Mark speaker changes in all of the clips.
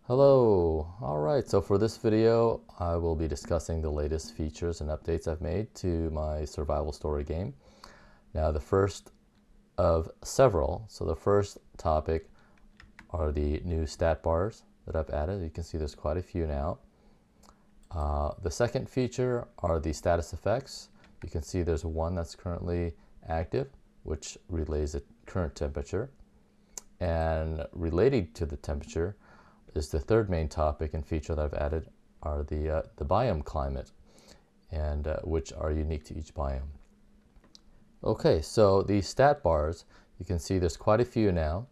Speaker 1: Hello. Alright, so for this video I will be discussing the latest features and updates I've made to my survival story game. Now the first of several, so the first topic are the new stat bars that I've added. You can see there's quite a few now. The second feature are the status effects. You can see there's one that's currently active, which relays the current temperature. And related to the temperature is the third main topic and feature that I've added are the Biome Climate, and which are unique to each biome. Okay, so the stat bars, you can see there's quite a few now,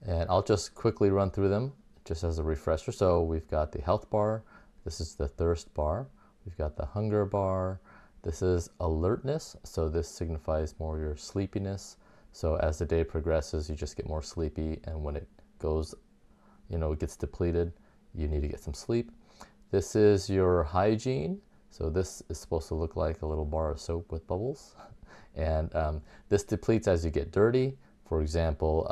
Speaker 1: and I'll just quickly run through them just as a refresher. So we've got the health bar, this is the thirst bar, we've got the hunger bar, this is alertness, so this signifies more your sleepiness. So as the day progresses, you just get more sleepy, and when it goes, it gets depleted, you need to get some sleep. This is your hygiene. So this is supposed to look like a little bar of soap with bubbles. And this depletes as you get dirty. For example,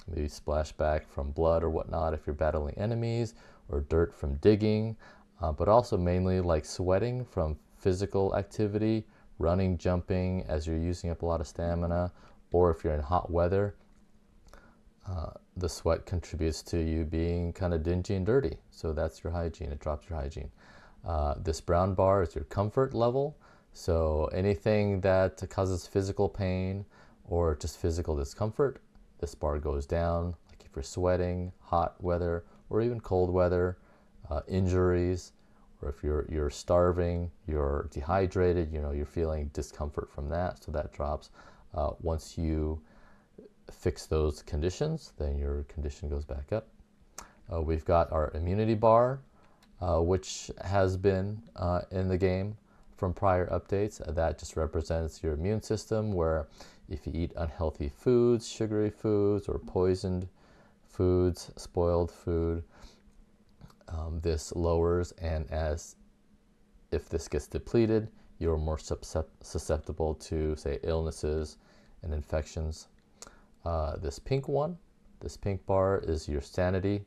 Speaker 1: maybe splashback from blood or whatnot if you're battling enemies, or dirt from digging, but also mainly like sweating from physical activity, running, jumping as you're using up a lot of stamina, or if you're in hot weather. The sweat contributes to you being kind of dingy and dirty. So that's your hygiene. It drops your hygiene. This brown bar is your comfort level. So anything that causes physical pain or just physical discomfort, this bar goes down. Like if you're sweating, hot weather, or even cold weather, injuries, or if you're starving, you're dehydrated, you're feeling discomfort from that. So that drops. Once you fix those conditions, then your condition goes back up. We've got our immunity bar, which has been in the game from prior updates. That just represents your immune system, where if you eat unhealthy foods, sugary foods, or poisoned foods, spoiled food, this lowers, and if this gets depleted, you're more susceptible to, say, illnesses and infections. This pink bar is your sanity.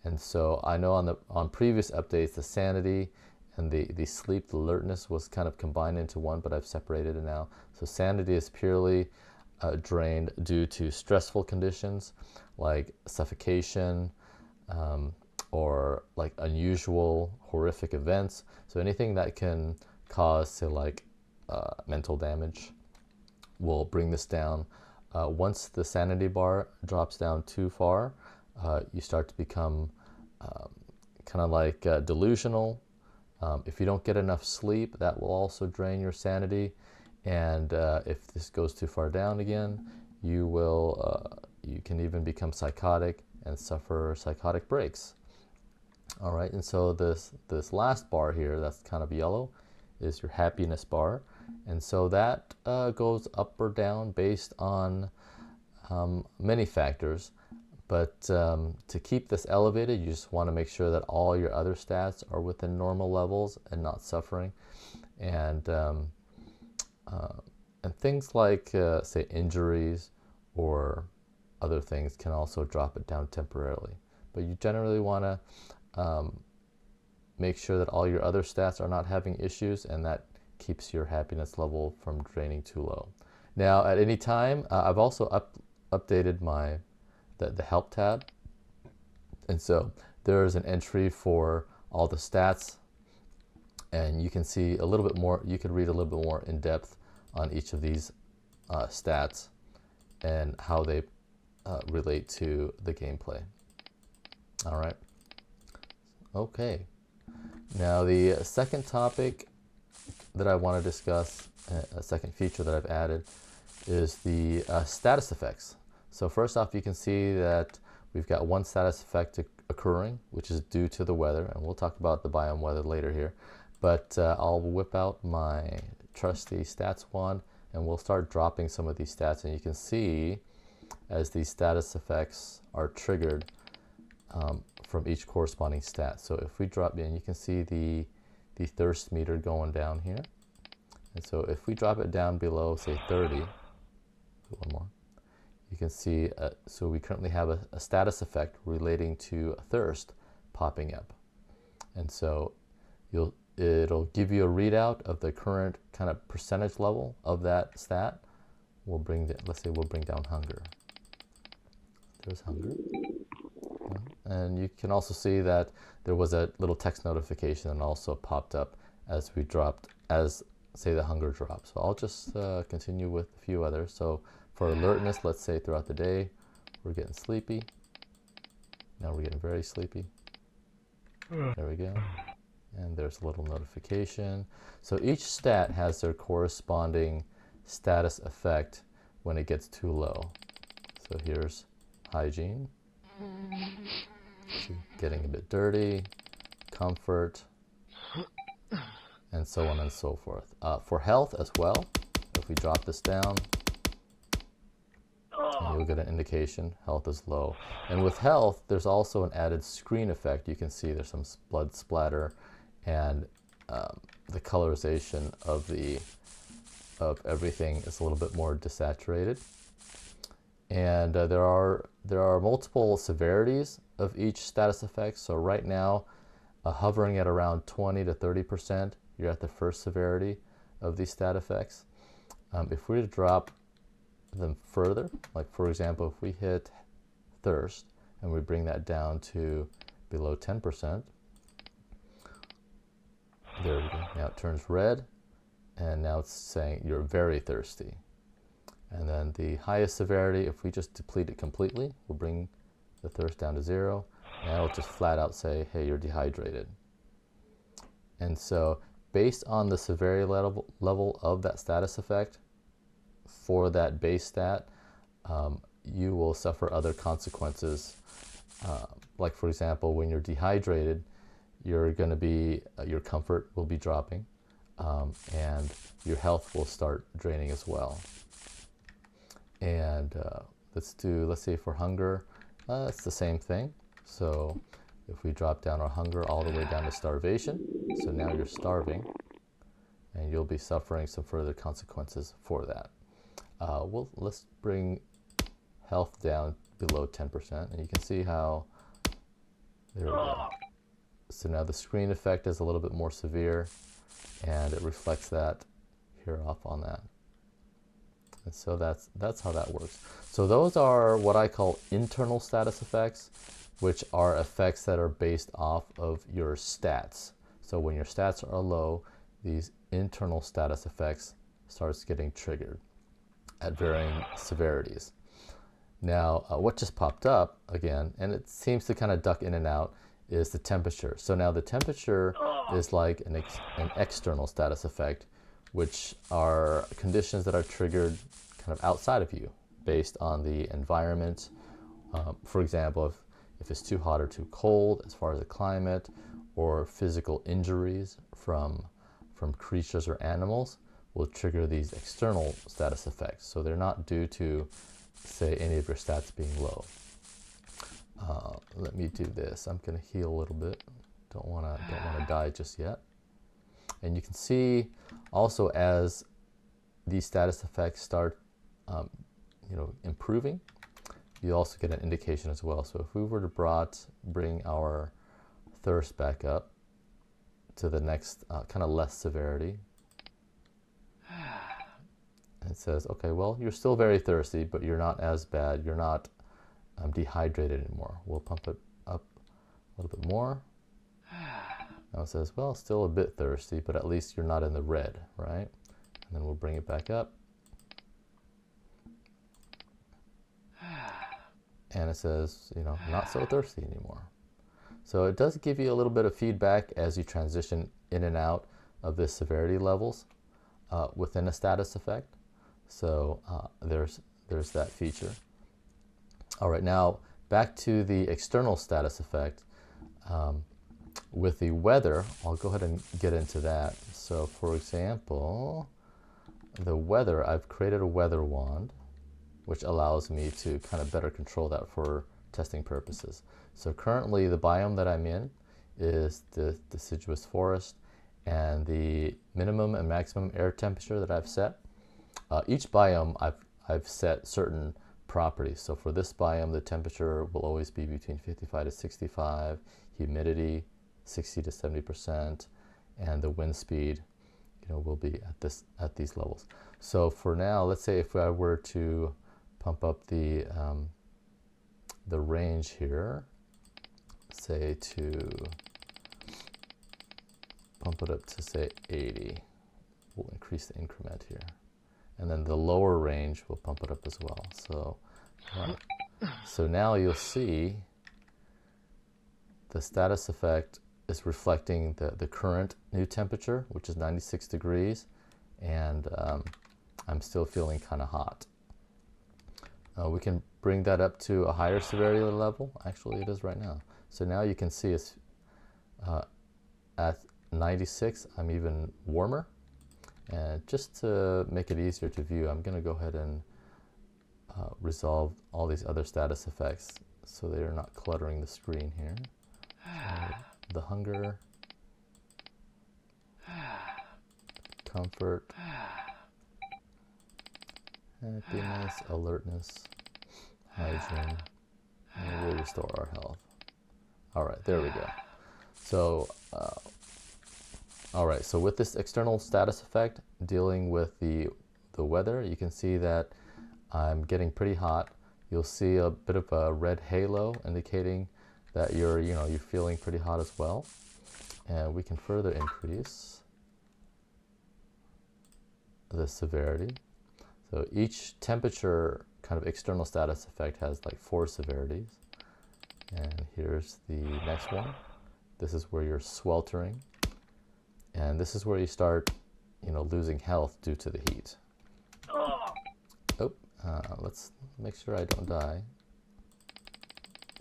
Speaker 1: And so I know on previous updates, the sanity and the sleep, the alertness was kind of combined into one, but I've separated it now. So sanity is purely drained due to stressful conditions like suffocation, or like unusual, horrific events. So anything that can cause, say, like mental damage will bring this down. Once the sanity bar drops down too far, you start to become kind of like delusional. If you don't get enough sleep, that will also drain your sanity. And if this goes too far down again, you can even become psychotic and suffer psychotic breaks. All right, and so this last bar here, that's kind of yellow, is your happiness bar. And so that goes up or down based on many factors. But to keep this elevated, you just want to make sure that all your other stats are within normal levels and not suffering. And things like, say, injuries or other things can also drop it down temporarily. But you generally want to make sure that all your other stats are not having issues, and that keeps your happiness level from draining too low. Now, at any time, I've also updated the help tab, and so there's an entry for all the stats, and you can see a little bit more. You can read a little bit more in depth on each of these stats and how they relate to the gameplay. All right. Okay. Now the second topic that I want to discuss, a second feature that I've added, is the status effects. So first off, you can see that we've got one status effect occurring, which is due to the weather, and we'll talk about the biome weather later here. But I'll whip out my trusty stats wand, and we'll start dropping some of these stats, and you can see as these status effects are triggered from each corresponding stat. So if we drop in, you can see the thirst meter going down here. And so if we drop it down below, say 30, one more, you can see, so we currently have a status effect relating to thirst popping up. And so it'll give you a readout of the current kind of percentage level of that stat. Let's say we'll bring down hunger. There's hunger. And you can also see that there was a little text notification and also popped up as say the hunger drops. So I'll just continue with a few others. So for alertness, let's say throughout the day, we're getting sleepy. Now we're getting very sleepy. There we go. And there's a little notification. So each stat has their corresponding status effect when it gets too low. So here's hygiene, getting a bit dirty, comfort, and so on and so forth. For health as well, if we drop this down, you'll get an indication health is low. And with health, there's also an added screen effect. You can see there's some blood splatter, and the colorization of everything is a little bit more desaturated. And there are multiple severities of each status effect. So right now, hovering at around 20 to 30%, you're at the first severity of these stat effects. If we were to drop them further, like for example, if we hit thirst and we bring that down to below 10%, there we go. Now it turns red, and now it's saying you're very thirsty. And then the highest severity, if we just deplete it completely, we'll bring the thirst down to 0, and it'll just flat out say, hey, you're dehydrated. And so based on the severity level of that status effect for that base stat, you will suffer other consequences. Like for example, when you're dehydrated, you're going to be, your comfort will be dropping, and your health will start draining as well. And let's say for hunger, it's the same thing. So if we drop down our hunger all the way down to starvation, so now you're starving, and you'll be suffering some further consequences for that. Let's bring health down below 10%, and you can see how, there we go. So now the screen effect is a little bit more severe, and it reflects that here off on that. And so that's how that works. So those are what I call internal status effects, which are effects that are based off of your stats. So when your stats are low, these internal status effects starts getting triggered at varying severities. Now, what just popped up again, and it seems to kind of duck in and out, is the temperature. So now the temperature is like an external status effect, which are conditions that are triggered kind of outside of you based on the environment. For example, if it's too hot or too cold as far as the climate, or physical injuries from creatures or animals will trigger these external status effects. So they're not due to, say, any of your stats being low. Let me do this. I'm going to heal a little bit. Don't want to die just yet. And you can see also as these status effects start, improving, you also get an indication as well. So if we were to bring our thirst back up to the next kind of less severity, and it says, okay, well, you're still very thirsty, but you're not as bad. You're not dehydrated anymore. We'll pump it up a little bit more. Now it says, well, still a bit thirsty, but at least you're not in the red, right? And then we'll bring it back up. And it says, not so thirsty anymore. So it does give you a little bit of feedback as you transition in and out of the severity levels within a status effect. So there's that feature. All right, now back to the external status effect. With the weather, I'll go ahead and get into that. So for example, the weather, I've created a weather wand, which allows me to kind of better control that for testing purposes. So currently the biome that I'm in is the deciduous forest, and the minimum and maximum air temperature that I've set. Each biome I've set certain properties. So for this biome, the temperature will always be between 55 to 65, humidity 60 to 70%, and the wind speed, will be at these levels. So for now, let's say if I were to pump up the range here, say to pump it up to say 80, we'll increase the increment here, and then the lower range will pump it up as well. So now you'll see the status effect is reflecting the current new temperature, which is 96 degrees, and I'm still feeling kind of hot. We can bring that up to a higher severity level. Actually, it is right now. So now you can see it's at 96, I'm even warmer. And just to make it easier to view, I'm going to go ahead and resolve all these other status effects so they are not cluttering the screen here. So the hunger, comfort, happiness, alertness, hygiene, and we'll restore our health. All right, there we go. So, all right, so with this external status effect, dealing with the weather, you can see that I'm getting pretty hot. You'll see a bit of a red halo indicating that you're feeling pretty hot as well. And we can further increase the severity. So each temperature kind of external status effect has like 4 severities. And here's the next one. This is where you're sweltering. And this is where you start, losing health due to the heat. Oh, let's make sure I don't die.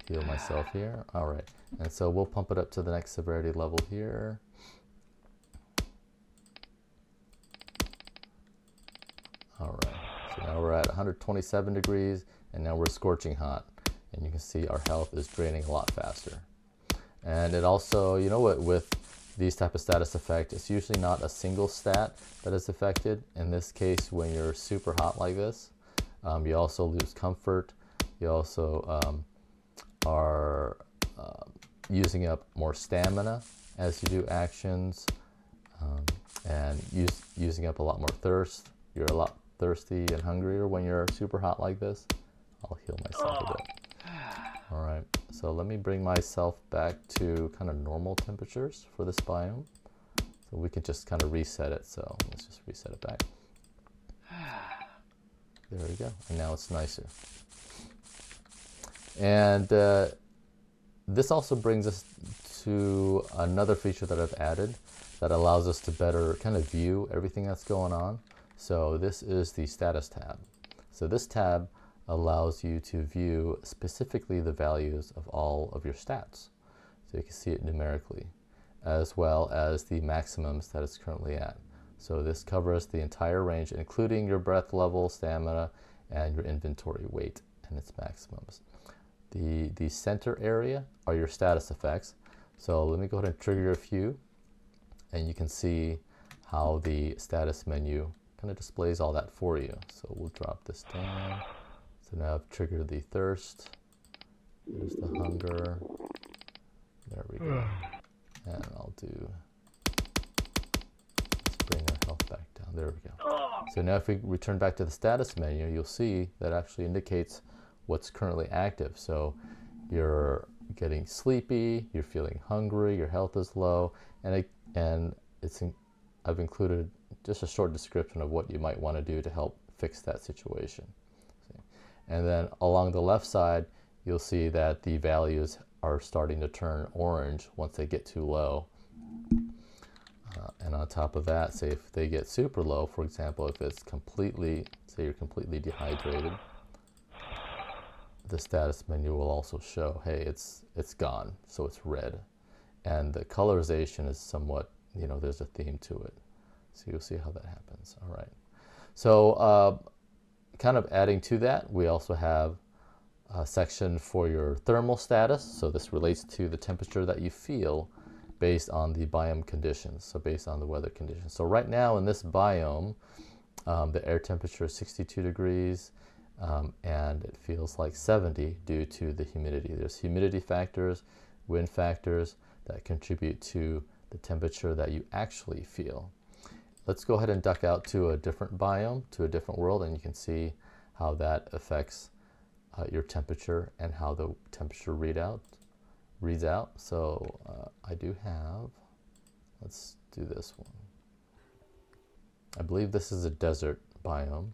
Speaker 1: Heal myself here. All right. And so we'll pump it up to the next severity level here. All right. So now we're at 127 degrees, and now we're scorching hot. And you can see our health is draining a lot faster. And it also, with these type of status effect, it's usually not a single stat that is affected. In this case, when you're super hot like this, you also lose comfort. You also are using up more stamina as you do actions, and using up a lot more thirst. You're a lot thirsty and hungrier when you're super hot like this. I'll heal myself a bit. All right, so let me bring myself back to kind of normal temperatures for this biome. So we can just kind of reset it. So let's just reset it back. There we go. And now it's nicer. And this also brings us to another feature that I've added that allows us to better kind of view everything that's going on. So this is the status tab. So this tab allows you to view specifically the values of all of your stats. So you can see it numerically, as well as the maximums that it's currently at. So this covers the entire range, including your breath level, stamina, and your inventory weight and its maximums. The center area are your status effects. So let me go ahead and trigger a few, and you can see how the status menu kind of displays all that for you. So we'll drop this down. So now I've triggered the thirst. There's the hunger. There we go. And I'll let's bring our health back down. There we go. So now if we return back to the status menu, you'll see that actually indicates what's currently active. So you're getting sleepy, you're feeling hungry, your health is low, and I've included just a short description of what you might want to do to help fix that situation. And then along the left side, you'll see that the values are starting to turn orange once they get too low. And on top of that, say if they get super low, for example, if it's say you're completely dehydrated, the status menu will also show, hey, it's gone, so it's red. And the colorization is somewhat, there's a theme to it. So you'll see how that happens. All right. So kind of adding to that, we also have a section for your thermal status. So this relates to the temperature that you feel based on the biome conditions, so based on the weather conditions. So right now in this biome, the air temperature is 62 degrees, and it feels like 70 due to the humidity. There's humidity factors wind factors that contribute to the temperature that you actually feel. Let's go ahead and duck out to a different biome, to a different world, and you can see how that affects your temperature and how the temperature reads out. So I do have, let's do this one. I believe this is a desert biome,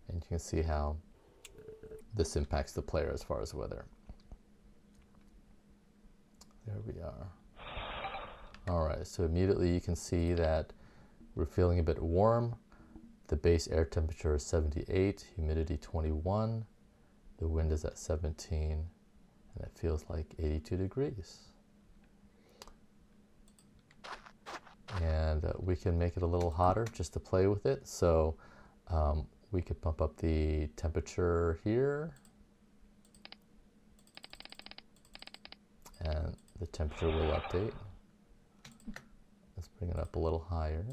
Speaker 1: and you can see how this impacts the player as far as weather. There we are. All right, so immediately you can see that we're feeling a bit warm. The base air temperature is 78, humidity 21, the wind is at 17, and it feels like 82 degrees. And we can make it a little hotter just to play with it. So we could bump up the temperature here, and the temperature will update. Let's bring it up a little higher.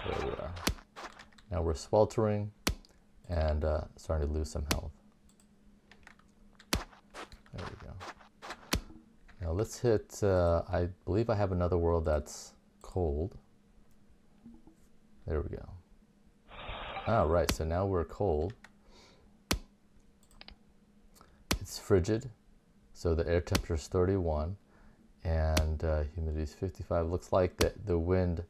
Speaker 1: There we are. Now we're sweltering and starting to lose some health. There we go. Now let's hit, I believe I have another world that's cold. There we go. All right, so now we're cold. It's frigid, so the air temperature is 31 and humidity is 55. Looks like the wind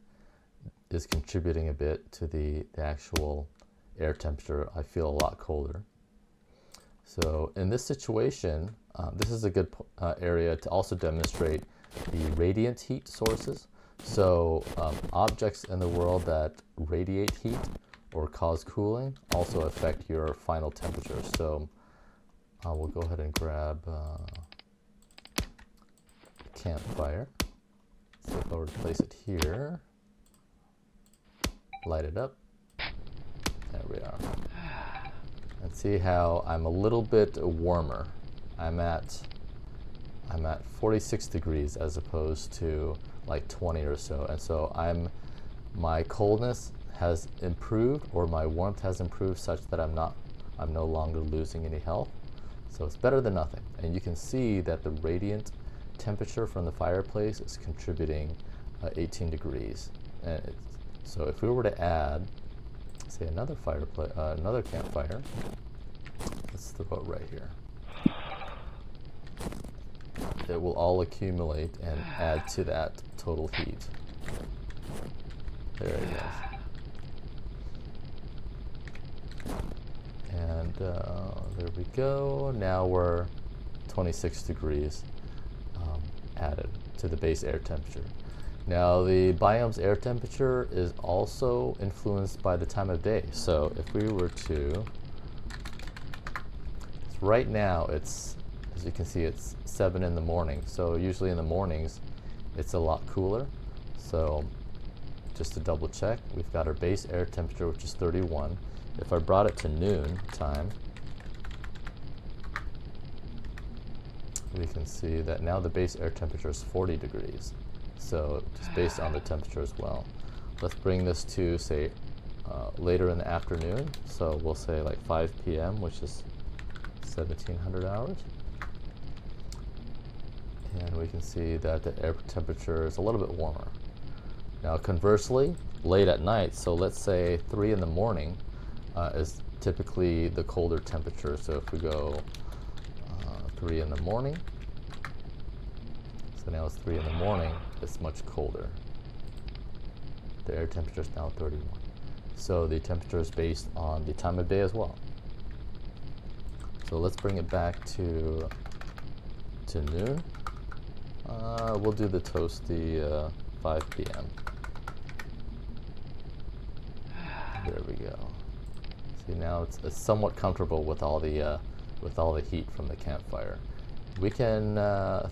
Speaker 1: is contributing a bit to the actual air temperature. I feel a lot colder. So in this situation, this is a good area to also demonstrate the radiant heat sources. So objects in the world that radiate heat or cause cooling also affect your final temperature. So we'll go ahead and grab a campfire. So if I were to place it here, light it up, there we are. And see how I'm a little bit warmer. I'm at 46 degrees as opposed to like 20 or so. And so my coldness has improved, or my warmth has improved such that I'm no longer losing any health. So it's better than nothing. And you can see that the radiant temperature from the fireplace is contributing 18 degrees. And so if we were to add, say, another campfire, let's throw it right here. It will all accumulate and add to that total heat. There it is. And there we go. Now we're 26 degrees added to the base air temperature. Now the biome's air temperature is also influenced by the time of day. So if we were to, right now it's, as you can see, it's 7 in the morning. So usually in the mornings it's a lot cooler. So just to double check, we've got our base air temperature, which is 31. If I brought it to noon time, we can see that now the base air temperature is 40 degrees. So just based on the temperature as well. Let's bring this to, say, later in the afternoon. So we'll say like 5 p.m., which is 1700 hours. And we can see that the air temperature is a little bit warmer. Now conversely, late at night, so let's say 3 in the morning is typically the colder temperature. So if we go 3 in the morning, so now it's 3 in the morning, it's much colder. The air temperature is now 31. So the temperature is based on the time of day as well. So let's bring it back to noon. We'll do the toasty 5 p.m. There we go. See, now it's somewhat comfortable with all the heat from the campfire. We can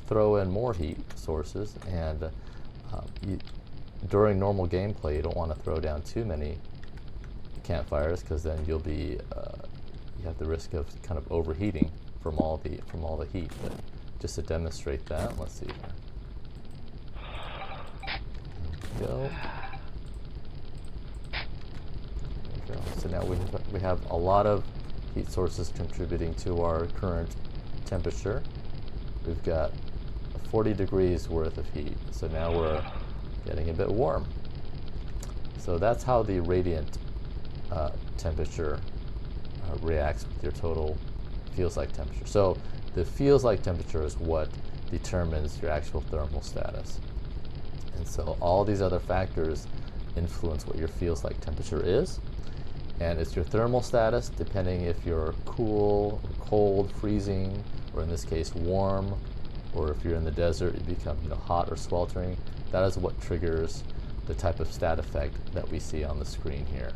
Speaker 1: throw in more heat sources, and during normal gameplay, you don't want to throw down too many campfires, because then you'll be you have the risk of kind of overheating from all the heat. But just to demonstrate that, let's see here. There we go. There we go. So now we have a lot of heat sources contributing to our current temperature. We've got 40 degrees worth of heat, so now we're getting a bit warm. So that's how the radiant temperature reacts with your total feels like temperature. So the feels like temperature is what determines your actual thermal status. And so all these other factors influence what your feels like temperature is. And it's your thermal status, depending if you're cool or cold, freezing, or in this case warm, or if you're in the desert, you become hot or sweltering. That is what triggers the type of stat effect that we see on the screen here.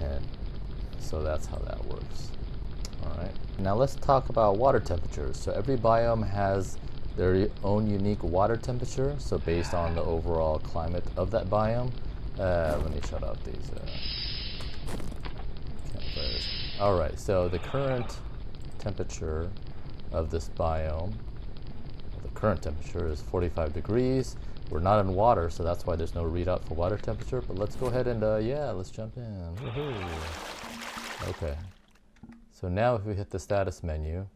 Speaker 1: And so that's how that works. All right. Now let's talk about water temperatures. So every biome has their own unique water temperature. So based on the overall climate of that biome. Let me shut off these campfires. All right. So the current temperature of this biome, the current temperature is 45 degrees. We're not in water, so that's why there's no readout for water temperature. But let's go ahead and yeah, let's jump in. Woohoo. Okay. So now if we hit the status menu,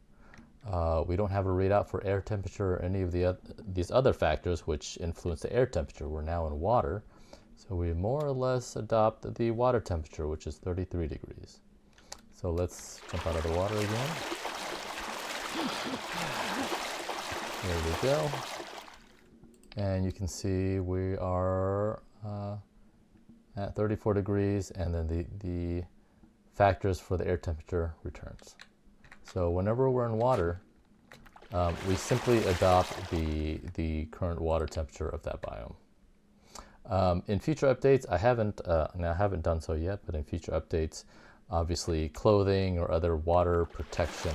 Speaker 1: we don't have a readout for air temperature or any of these other factors which influence the air temperature. We're now in water, so we more or less adopt the water temperature, which is 33 degrees. So let's jump out of the water again. There we go. And you can see we are at 34 degrees, and then the factors for the air temperature returns. So whenever we're in water, we simply adopt the current water temperature of that biome. In future updates, I haven't done so yet, but in future updates, obviously clothing or other water protection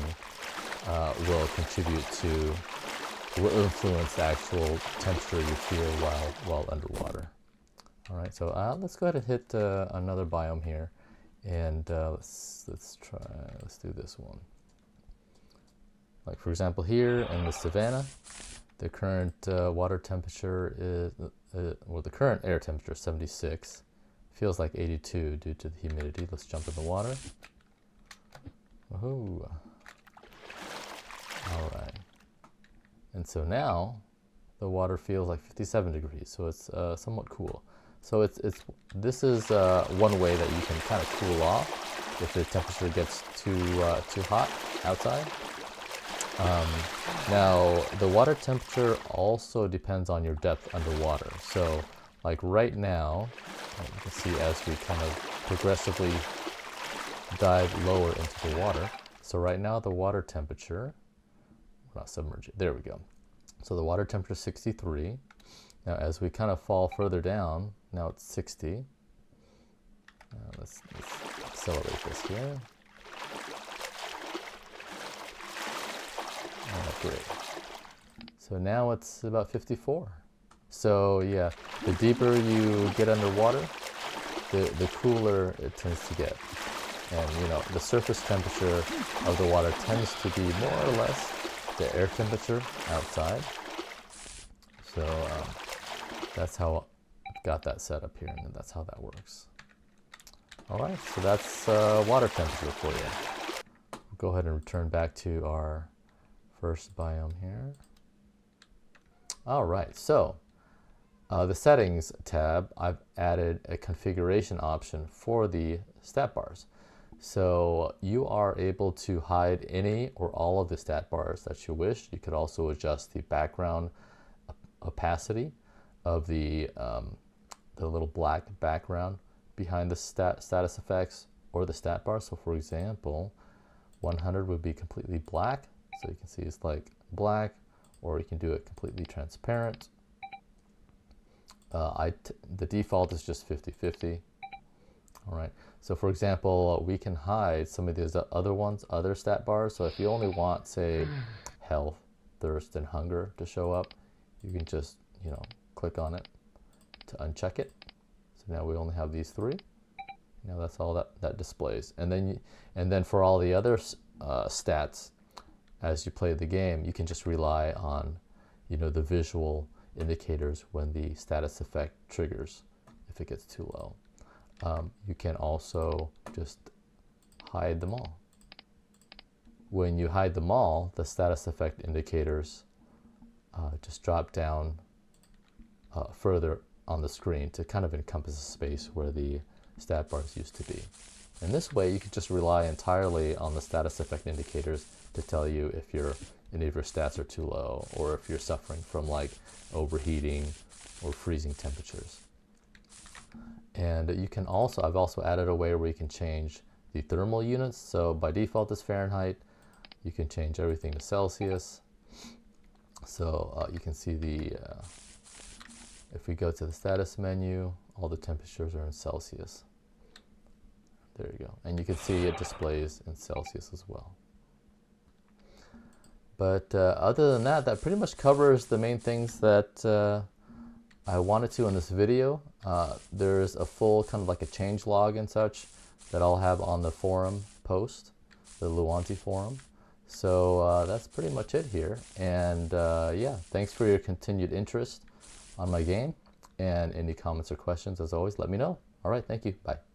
Speaker 1: will influence the actual temperature you feel while underwater. All right, so let's go ahead and hit another biome here, and let's do this one. Like for example, here in the savanna, the current water temperature is the current air temperature is 76. Feels like 82 due to the humidity. Let's jump in the water. Woohoo! All right. And so now the water feels like 57 degrees, so it's somewhat cool. So this is one way that you can kind of cool off if the temperature gets too hot outside. Now the water temperature also depends on your depth underwater. So like right now, you can see as we kind of progressively dive lower into the water. So right now the water temperature, we're not submerging, there we go. So the water temperature is 63. Now as we kind of fall further down, now it's 60. Let's accelerate this here. Great. So now it's about 54. So yeah, the deeper you get underwater, the cooler it tends to get. And the surface temperature of the water tends to be more or less the air temperature outside. So that's how I've got that set up here, and that's how that works. All right, so that's water temperature for you. We'll go ahead and return back to our first biome here. All right, so the settings tab, I've added a configuration option for the stat bars. So you are able to hide any or all of the stat bars that you wish. You could also adjust the background opacity of the little black background behind the status effects or the stat bar. So for example, 100 would be completely black. So you can see it's like black, or you can do it completely transparent. The default is just 50-50. All right. So for example, we can hide some of these other stat bars. So if you only want, say, health, thirst, and hunger to show up, you can just, click on it to uncheck it. So now we only have these three. Now that's all that displays. And then for all the other stats, as you play the game, you can just rely on, the visual indicators when the status effect triggers if it gets too low. You can also just hide them all. When you hide them all, the status effect indicators just drop down further on the screen to kind of encompass the space where the stat bars used to be. In this way, you can just rely entirely on the status effect indicators to tell you if any of your stats are too low, or if you're suffering from like overheating or freezing temperatures. And you can also, I've also added a way where you can change the thermal units. So by default it's Fahrenheit. You can change everything to Celsius. So you can see if we go to the status menu, all the temperatures are in Celsius. There you go. And you can see it displays in Celsius as well. But other than that, that pretty much covers the main things that I wanted to in this video. There's a full kind of like a change log and such that I'll have on the forum post, the Luanti forum. So that's pretty much it here. And yeah, thanks for your continued interest on my game. And any comments or questions, as always, let me know. All right, thank you. Bye.